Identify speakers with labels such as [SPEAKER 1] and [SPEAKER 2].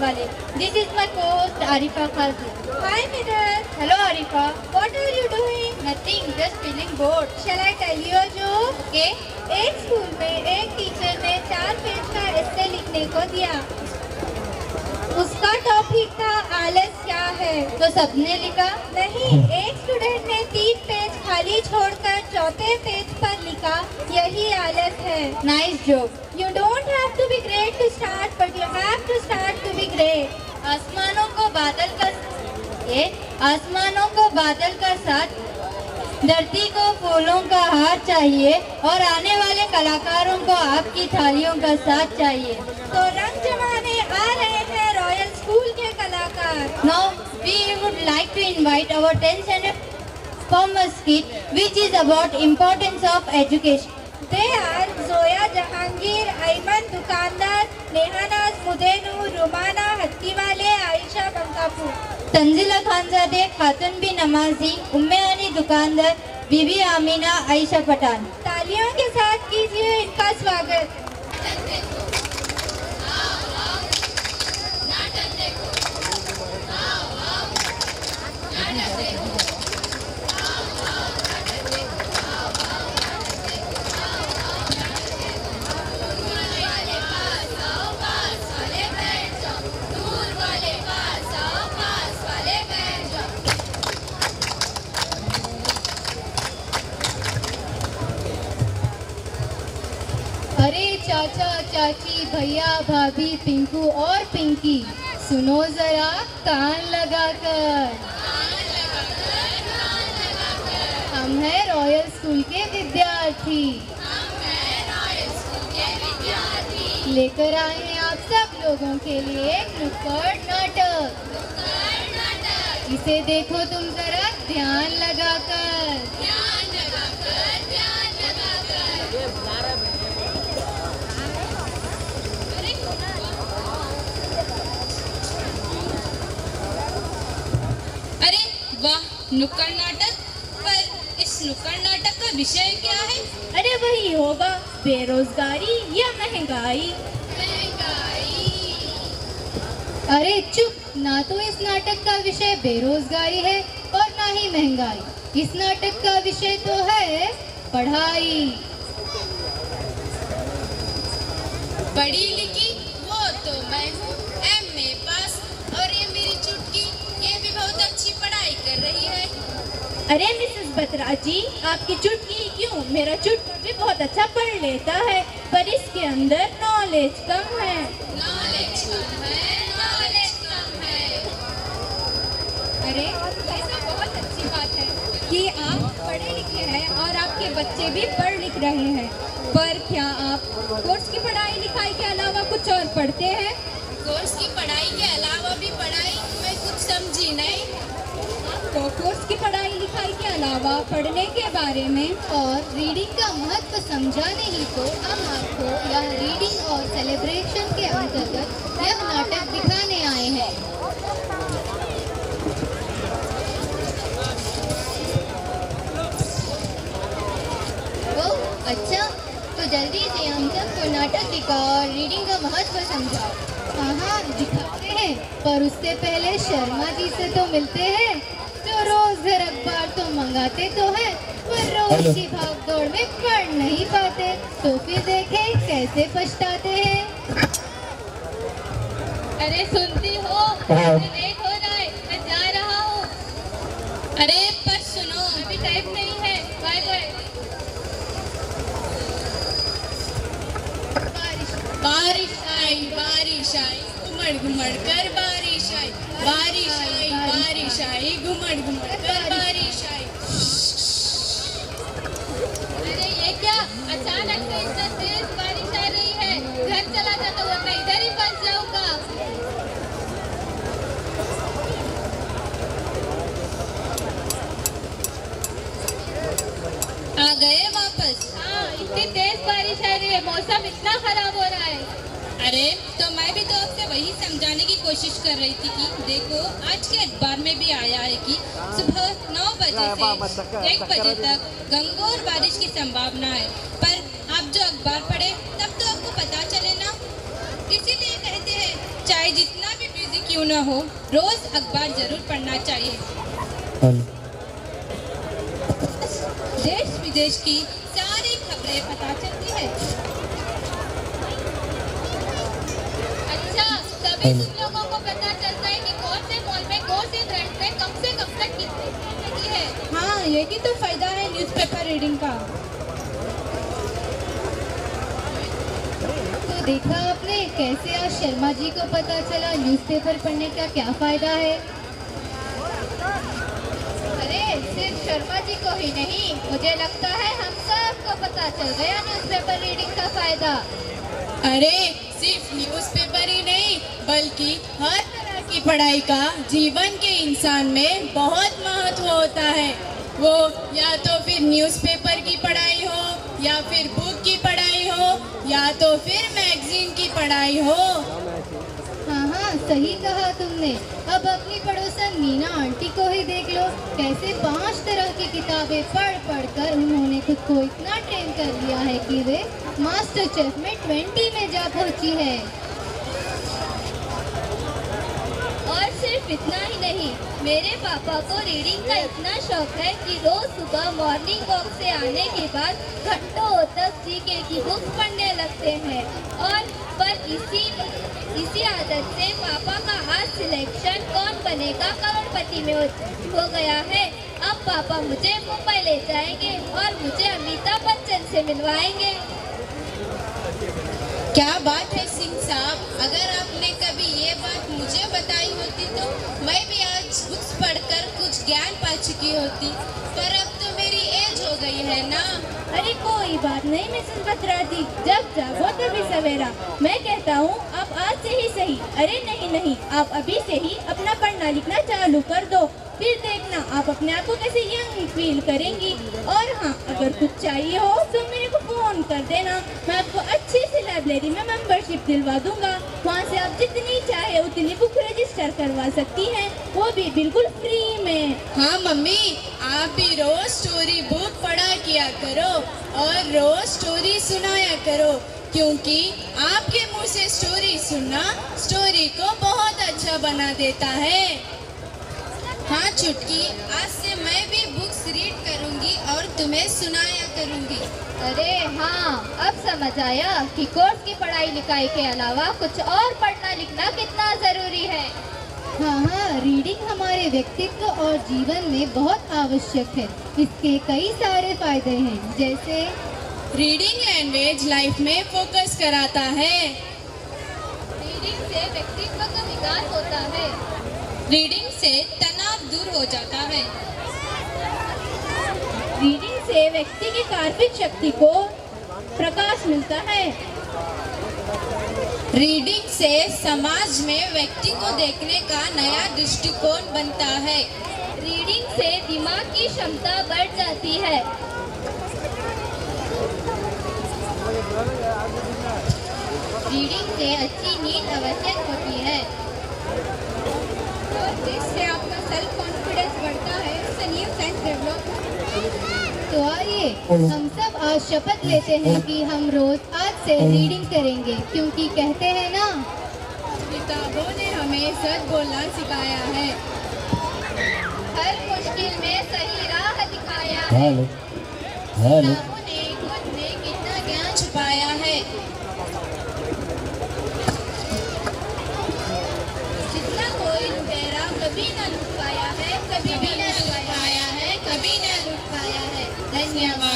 [SPEAKER 1] वाले। This is my co-host Arifa Khalsi.
[SPEAKER 2] Hi Miral.
[SPEAKER 1] Hello Arifa.
[SPEAKER 2] What are you doing?
[SPEAKER 1] Nothing, just feeling bored.
[SPEAKER 2] Shall I tell you a joke?
[SPEAKER 1] Okay?
[SPEAKER 2] एक school में एक teacher ने 4 page का एस्से लिखने को दिया। उसका टॉपिक था आलस क्या है।
[SPEAKER 1] तो सबने लिखा?
[SPEAKER 2] नहीं, एक स्टूडेंट ने 3 पेज खाली छोड़कर चौथे पेज पर लिखा यही आलस है।
[SPEAKER 1] Nice joke.
[SPEAKER 2] You don't have to be great to start, but you have to start to be great.
[SPEAKER 1] आसमानों को बादल का साथ, धरती को फूलों का हार चाहिए और आने वाले कलाकारों को आपकी थालियों का साथ चाहिए।
[SPEAKER 2] तो रंग जमाने आ रहे हैं रॉयल स्कूल के कलाकार।
[SPEAKER 1] Now we would like to invite our 10th standard performance skit, which is about importance of education.
[SPEAKER 2] They are Zoya Jahangir, Ayman दुकानदार, नेहानाज मुदेनू, रुमाना हत्तीवाले, आयशा बंकापुर।
[SPEAKER 1] तंजिला खानजादे, खातून बी नमाजी, उम्मे आनी दुकानदार, बीबी आमीना, आयशा पठान।
[SPEAKER 2] तालियों के साथ कीजिए इनका स्वागत।
[SPEAKER 1] अरे चाचा चाची भैया भाभी पिंकू और पिंकी, सुनो जरा कान लगाकर। हम हैं रॉयल स्कूल के विद्यार्थी। लेकर आए हैं आप सब लोगों के लिए एक नुक्कड़ नाटक। इसे देखो तुम जरा ध्यान लगाकर।
[SPEAKER 3] अरे वाह, नुक्कड़ नाटक। पर इस नुक्कड़ नाटक का विषय क्या है?
[SPEAKER 2] अरे वही होगा, बेरोजगारी या महंगाई।
[SPEAKER 1] अरे चुप, ना तो इस नाटक का विषय बेरोजगारी है और ना ही महंगाई। इस नाटक का विषय तो है पढ़ाई।
[SPEAKER 3] पढ़ी लिखी वो तो मैं हूँ, MA पास, और ये मेरी चुटकी, ये भी बहुत अच्छी पढ़ाई कर रही है।
[SPEAKER 2] अरे मिसेस बत्रा जी, आपकी चुटकी क्यों, मेरा चुटकी भी बहुत अच्छा पढ़ लेता है, पर इसके अंदर नॉलेज कम है।
[SPEAKER 3] नॉलेज कम है, नॉलेज कम है।
[SPEAKER 2] अरे ये तो बहुत अच्छी बात है कि आप पढ़े लिखे हैं और आपके बच्चे भी पढ़ लिख रहे हैं, पर क्या आप कोर्स की पढ़ाई लिखाई के अलावा कुछ और पढ़ते हैं?
[SPEAKER 3] कोर्स की पढ़ाई के अलावा भी पढ़ाई, मैं कुछ समझी नहीं।
[SPEAKER 2] तो कोर्स की पढ़ाई लिखाई के अलावा पढ़ने के बारे में
[SPEAKER 1] और रीडिंग का महत्व समझाने ही तो हम आपको यह रीडिंग और सेलिब्रेशन के अंतर्गत यह नाटक दिखाने आए हैं। ओह अच्छा, तो जल्दी से हम सबको नाटक दिखाओ और रीडिंग का महत्व समझाओ। हाँ दिखाते हैं, पर उससे पहले शर्मा जी से तो मिलते हैं, जो रोज घर अखबार तो मंगाते तो हैं, पर रोज की भाग दौड़ में पढ़ नहीं पाते, तो फिर देखें कैसे पछताते हैं।
[SPEAKER 3] अरे सुनती हो, लेट हो रहा है, मैं जा रहा हूँ। अरे पर सुनो, अभी टाइम नहीं है, बाय बाय। बारिश आई, घुमड़ घुमड़ कर बारिश आई, बारिश आई, घुमड़ घुमड़ कर बारिश आई। अरे ये क्या, अचानक से इतना तेज बारिश आ रही है, घर चला जाता हुआ मैं इधर ही फंस जाऊंगा। आ गए वापस? हाँ, इतनी तेज बारिश आ रही है, मौसम इतना खराब हो रहा है। अरे तो मैं भी तो आपसे वही समझाने की कोशिश कर रही थी कि देखो आज के अखबार में भी आया है कि सुबह 9 बजे से 1 बजे तक घंघोर बारिश की संभावना है। पर आप जो अखबार पढ़े तब तो आपको पता चले ना, इसीलिए कहते हैं चाहे जितना भी क्यों न हो, रोज अखबार जरूर पढ़ना चाहिए। देश विदेश की सारी खबरें पता चलती है। अच्छा, तभी तुम लोगों को पता चलता है कि कौन से मॉल में कौन से ब्रांड में कम से कम तक कितनी सेल लगी है।
[SPEAKER 2] हाँ, यही तो फायदा है न्यूज़पेपर रीडिंग का।
[SPEAKER 1] तो देखा आपने कैसे आज शर्मा जी को पता चला न्यूज़पेपर पढ़ने का क्या फायदा है।
[SPEAKER 2] अरे सिर्फ शर्मा जी को ही नहीं, मुझे लगता है हम सबको पता चल गया न्यूज़पेपर रीडिंग का फायदा।
[SPEAKER 3] अरे सिर्फ न्यूज़पेपर ही नहीं, बल्कि हर तरह की पढ़ाई का जीवन के इंसान में बहुत महत्व होता है। वो या तो फिर न्यूज़पेपर की पढ़ाई हो, या फिर बुक की पढ़ाई हो, या तो फिर मैगजीन की पढ़ाई हो।
[SPEAKER 1] हाँ हाँ, सही कहा तुमने। अब अपनी पड़ोसन मीना आंटी को ही देख लो, कैसे 5 तरह की किताबें पढ़ पढ़ कर उन्होंने खुद को इतना ट्रेन कर लिया है कि वे मास्टर शेफ में 20 में जा पहुंची है।
[SPEAKER 2] और सिर्फ इतना ही नहीं, मेरे पापा को रीडिंग का इतना शौक है कि रोज सुबह मॉर्निंग वॉक से आने के बाद घंटों तक जीके की बुक पढ़ने लगते हैं। और पर इसी आदत से पापा का आज सिलेक्शन कौन बनेगा करोड़पति में हो गया है। अब पापा मुझे मुंबई ले जाएंगे और मुझे अमिताभ बच्चन से मिलवाएंगे।
[SPEAKER 3] क्या बात है सिंह साहब, अगर आपने कभी ये बात मुझे बताई होती तो मैं भी आज बुक्स पढ़कर कुछ ज्ञान पा चुकी होती। पर अब तो मेरी एज हो गई है ना।
[SPEAKER 2] अरे कोई बात नहीं मिसेस बत्राजी, जब जागो तभी सवेरा। मैं कहता हूँ आप आज से ही सही, अरे नहीं, आप अभी से ही अपना पढ़ना लिखना चालू कर दो, फिर देखना आप अपने आप को कैसे यंग फील करेंगी। और हाँ, अगर कुछ चाहिए हो तो मेरे को फोन कर देना, मैं आपको अच्छी सी लाइब्रेरी में मेंबरशिप दिलवा दूंगा। वहाँ से आप जितनी चाहे उतनी बुक रजिस्टर करवा सकती हैं, वो भी बिल्कुल फ्री में।
[SPEAKER 3] हाँ मम्मी, आप भी रोज स्टोरी बुक पढ़ा किया करो और रोज स्टोरी सुनाया करो, क्योंकि आपके मुंह से स्टोरी सुनना स्टोरी को बहुत अच्छा बना देता है। हाँ चुटकी, आज से मैं भी बुक्स रीड करूंगी और तुम्हें सुनाया करूंगी।
[SPEAKER 2] अरे हाँ, अब समझ आया कि कोर्स की पढ़ाई लिखाई के अलावा कुछ और पढ़ना लिखना कितना जरूरी है।
[SPEAKER 1] हाँ हाँ, रीडिंग हमारे व्यक्तित्व और जीवन में बहुत आवश्यक है। इसके कई सारे फायदे हैं, जैसे
[SPEAKER 3] रीडिंग लैंग्वेज लाइफ में फोकस कराता है।
[SPEAKER 2] रीडिंग से व्यक्तित्व का विकास होता है।
[SPEAKER 3] रीडिंग से तनाव दूर हो जाता है।
[SPEAKER 2] रीडिंग से व्यक्ति की कार्मिक शक्ति को प्रकाश मिलता है।
[SPEAKER 3] रीडिंग से समाज में व्यक्ति को देखने का नया दृष्टिकोण बनता है।
[SPEAKER 2] रीडिंग से दिमाग की क्षमता बढ़ जाती है।
[SPEAKER 1] रीडिंग से अच्छी नींद आवश्यक होती है।
[SPEAKER 2] और इससे आपका सेल्फ कॉन्फिडेंस बढ़ता है। New sense develop.
[SPEAKER 1] तो आइए हम सब आज शपथ लेते हैं कि हम रोज आज से रीडिंग करेंगे, क्योंकि कहते हैं ना,
[SPEAKER 3] किताबों ने हमें सच बोलना सिखाया है,
[SPEAKER 2] हर मुश्किल में सही राह दिखाया है।
[SPEAKER 1] किताबों ने खुद में कितना ज्ञान
[SPEAKER 3] छुपाया है।
[SPEAKER 2] जितना कोई लुटेरा कभी न लुट पाया है, कभी न लुट पाया है, कभी न लुट पाया है। धन्यवाद।